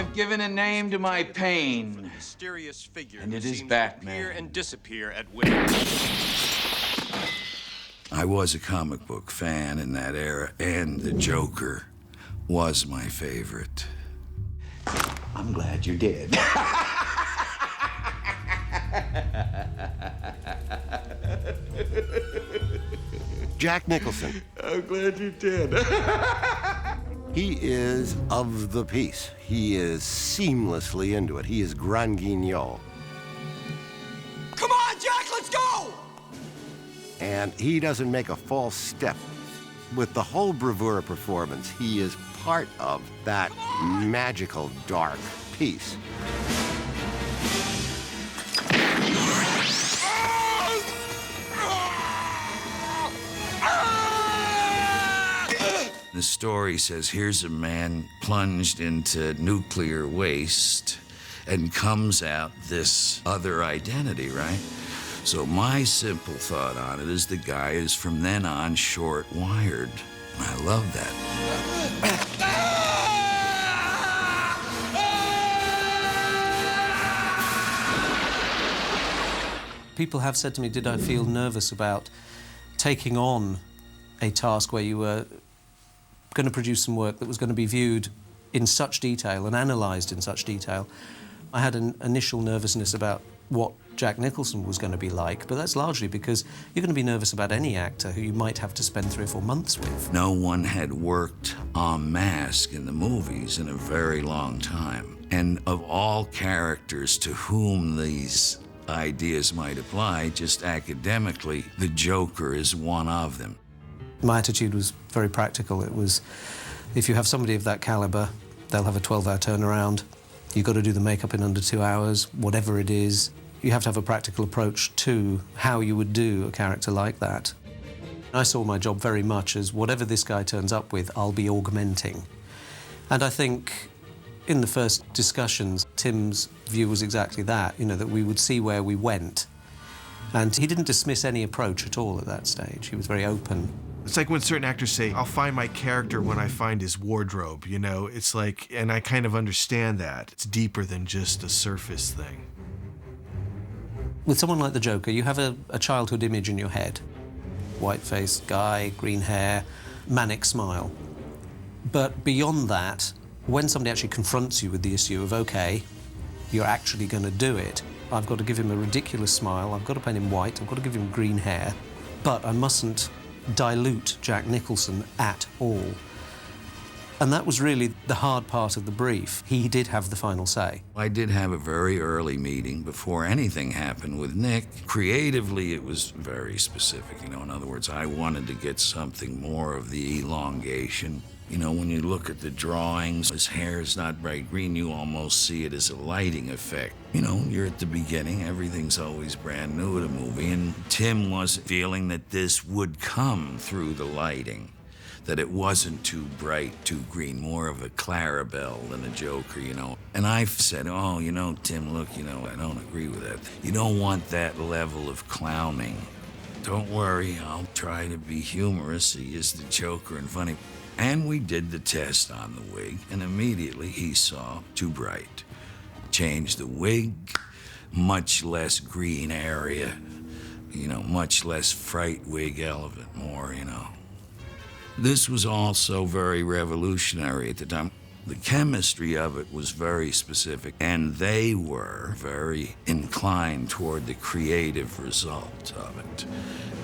I've given a name to my pain. Mysterious figure And it who is seems Batman. to appear and disappear at will. I was a comic book fan in that era, and the Joker was my favorite. I'm glad you did. Jack Nicholson. I'm glad you did. He is of the piece. He is seamlessly into it. He is Grand Guignol. Come on, Jack, let's go! And he doesn't make a false step. With the whole bravura performance, he is part of that magical, dark piece. The story says here's a man plunged into nuclear waste and comes out this other identity, right? So my simple thought on it is the guy is from then on short-wired. I love that. People have said to me, did I feel nervous about taking on a task where you were going to produce some work that was going to be viewed in such detail and analysed in such detail? I had an initial nervousness about what Jack Nicholson was going to be like, but that's largely because you're going to be nervous about any actor who you might have to spend 3 or 4 months with. No one had worked en masse in the movies in a very long time. And of all characters to whom these ideas might apply, just academically, the Joker is one of them. My attitude was very practical. It was, if you have somebody of that caliber, they'll have a 12-hour turnaround. You've got to do the makeup in under 2 hours, whatever it is. You have to have a practical approach to how you would do a character like that. I saw my job very much as whatever this guy turns up with, I'll be augmenting. And I think in the first discussions, Tim's view was exactly that, you know, that we would see where we went. And he didn't dismiss any approach at all at that stage. He was very open. It's like when certain actors say, I'll find my character when I find his wardrobe, you know? It's like, and I kind of understand that. It's deeper than just a surface thing. With someone like the Joker, you have a childhood image in your head. White-faced guy, green hair, manic smile. But beyond that, when somebody actually confronts you with the issue of, OK, you're actually going to do it, I've got to give him a ridiculous smile, I've got to paint him white, I've got to give him green hair, but I mustn't dilute Jack Nicholson at all. And that was really the hard part of the brief. He did have the final say. I did have a very early meeting before anything happened with Nick. Creatively, it was very specific. You know, in other words, I wanted to get something more of the elongation. You know, when you look at the drawings, his hair is not bright green, you almost see it as a lighting effect. You know, you're at the beginning, everything's always brand new at a movie, and Tim was feeling that this would come through the lighting, that it wasn't too bright, too green, more of a Clarabelle than a Joker, you know. And I said, oh, you know, Tim, look, you know, I don't agree with that. You don't want that level of clowning. Don't worry, I'll try to be humorous. He is the Joker and funny. And we did the test on the wig, and immediately he saw too bright. Changed the wig, much less green area, you know, much less fright wig element, more, you know. This was also very revolutionary at the time. The chemistry of it was very specific, and they were very inclined toward the creative result of it.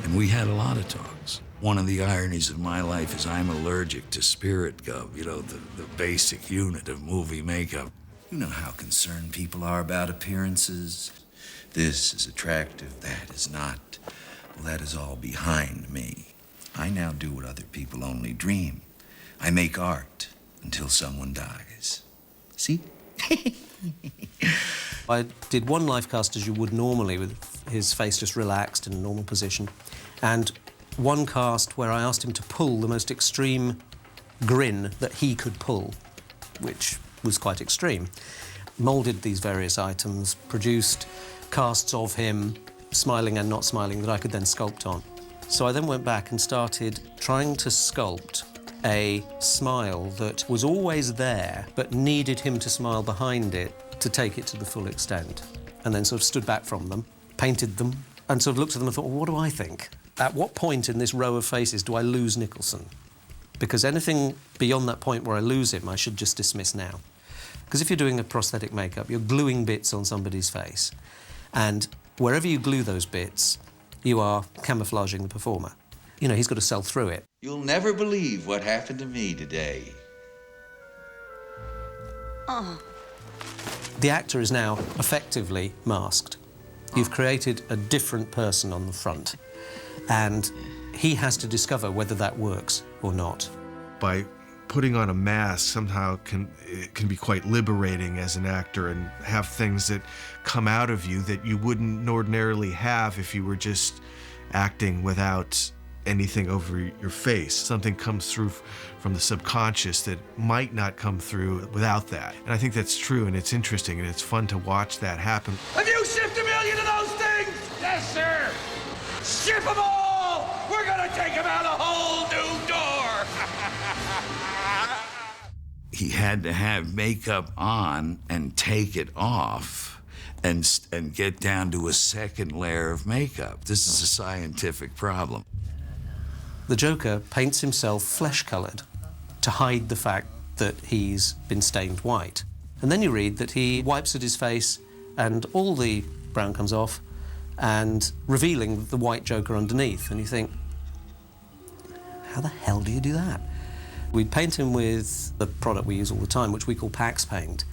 And we had a lot of talks. One of the ironies of my life is I'm allergic to spirit gum, you know, the basic unit of movie makeup. You know how concerned people are about appearances. This is attractive, that is not. Well, that is all behind me. I now do what other people only dream. I make art until someone dies. See? I did one life cast as you would normally, with his face just relaxed in a normal position, and one cast where I asked him to pull the most extreme grin that he could pull, which was quite extreme. Moulded these various items, produced casts of him smiling and not smiling that I could then sculpt on. So I then went back and started trying to sculpt a smile that was always there, but needed him to smile behind it to take it to the full extent. And then sort of stood back from them, painted them, and sort of looked at them and thought, well, what do I think? At what point in this row of faces do I lose Nicholson? Because anything beyond that point where I lose him, I should just dismiss now. Because if you're doing a prosthetic makeup, you're gluing bits on somebody's face. And wherever you glue those bits, you are camouflaging the performer. You know, he's got to sell through it. You'll never believe what happened to me today. The actor is now effectively masked. You've created a different person on the front, and he has to discover whether that works or not. By putting on a mask somehow it can be quite liberating as an actor and have things that come out of you that you wouldn't ordinarily have if you were just acting without anything over your face. Something comes through from the subconscious that might not come through without that. And I think that's true, and it's interesting, and it's fun to watch that happen. Have you shipped 1 million of those things? Yes, sir. Ship them all! We're gonna take them out a whole new door! He had to have makeup on and take it off and get down to a second layer of makeup. This is a scientific problem. The Joker paints himself flesh-coloured to hide the fact that he's been stained white. And then you read that he wipes at his face and all the brown comes off, and revealing the white Joker underneath. And you think, how the hell do you do that? We'd paint him with the product we use all the time, which we call Pax paint,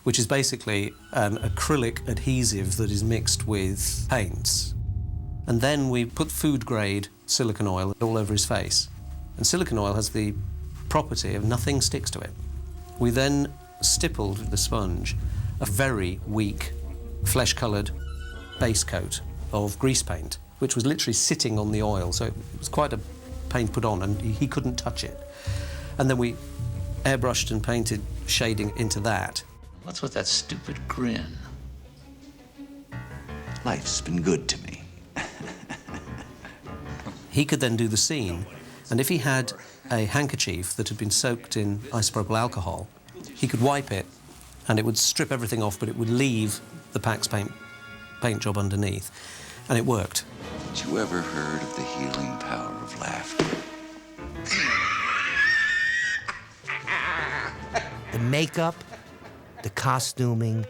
which is basically an acrylic adhesive that is mixed with paints. And then we put food-grade silicone oil all over his face. And silicone oil has the property of nothing sticks to it. We then stippled with the sponge a very weak, flesh-coloured base coat of grease paint, which was literally sitting on the oil, so it was quite a paint put on, and he couldn't touch it. And then we airbrushed and painted shading into that. What's with that stupid grin? Life's been good to me. He could then do the scene, and if he had a handkerchief that had been soaked in isopropyl alcohol, he could wipe it, and it would strip everything off, but it would leave the Pax paint job underneath, and it worked. Had you ever heard of the healing power of laughter? The makeup, the costuming.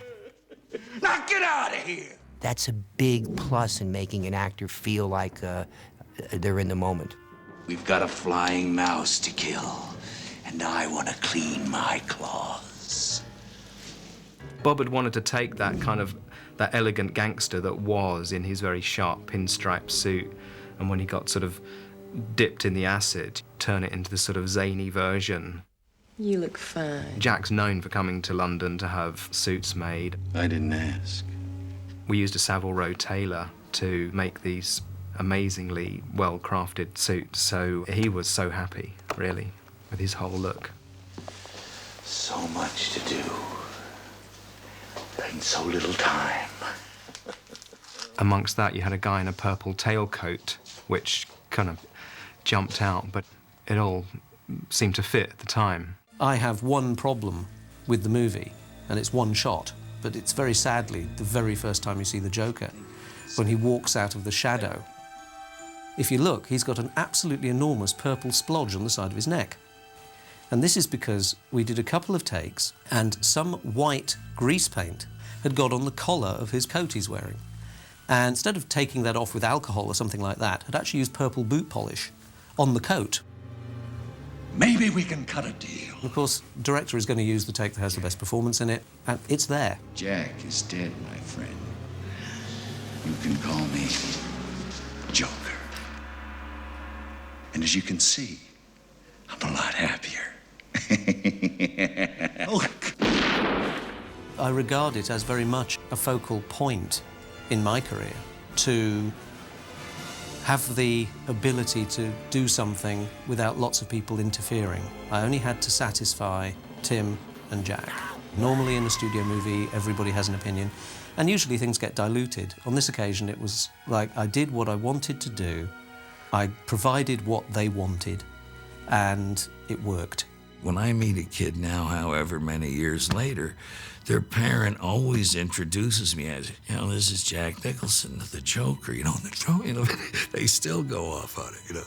Now get out of here! That's a big plus in making an actor feel like they're in the moment. We've got a flying mouse to kill, and I want to clean my claws. Bob had wanted to take that that elegant gangster that was in his very sharp pinstripe suit, and when he got sort of dipped in the acid, turn it into this sort of zany version. You look fine. Jack's known for coming to London to have suits made. I didn't ask. We used a Savile Row tailor to make these amazingly well-crafted suits, so he was so happy, really, with his whole look. So much to do, and so little time. Amongst that, you had a guy in a purple tailcoat, which kind of jumped out, but it all seemed to fit at the time. I have one problem with the movie, and it's one shot, but it's very sadly the very first time you see the Joker, when he walks out of the shadow. If you look, he's got an absolutely enormous purple splodge on the side of his neck. And this is because we did a couple of takes, and some white grease paint had got on the collar of his coat he's wearing. And instead of taking that off with alcohol or something like that, had actually used purple boot polish on the coat. Maybe we can cut a deal. Of course, the director is going to use the take that has the best performance in it, and it's there. Jack is dead, my friend. You can call me Joker. And as you can see, I'm a lot happier. I regard it as very much a focal point in my career to have the ability to do something without lots of people interfering. I only had to satisfy Tim and Jack. Normally in a studio movie, everybody has an opinion, and usually things get diluted. On this occasion, it was like I did what I wanted to do, I provided what they wanted, and it worked. When I meet a kid now, however many years later, their parent always introduces me as, this is Jack Nicholson, the Joker, they still go off on it,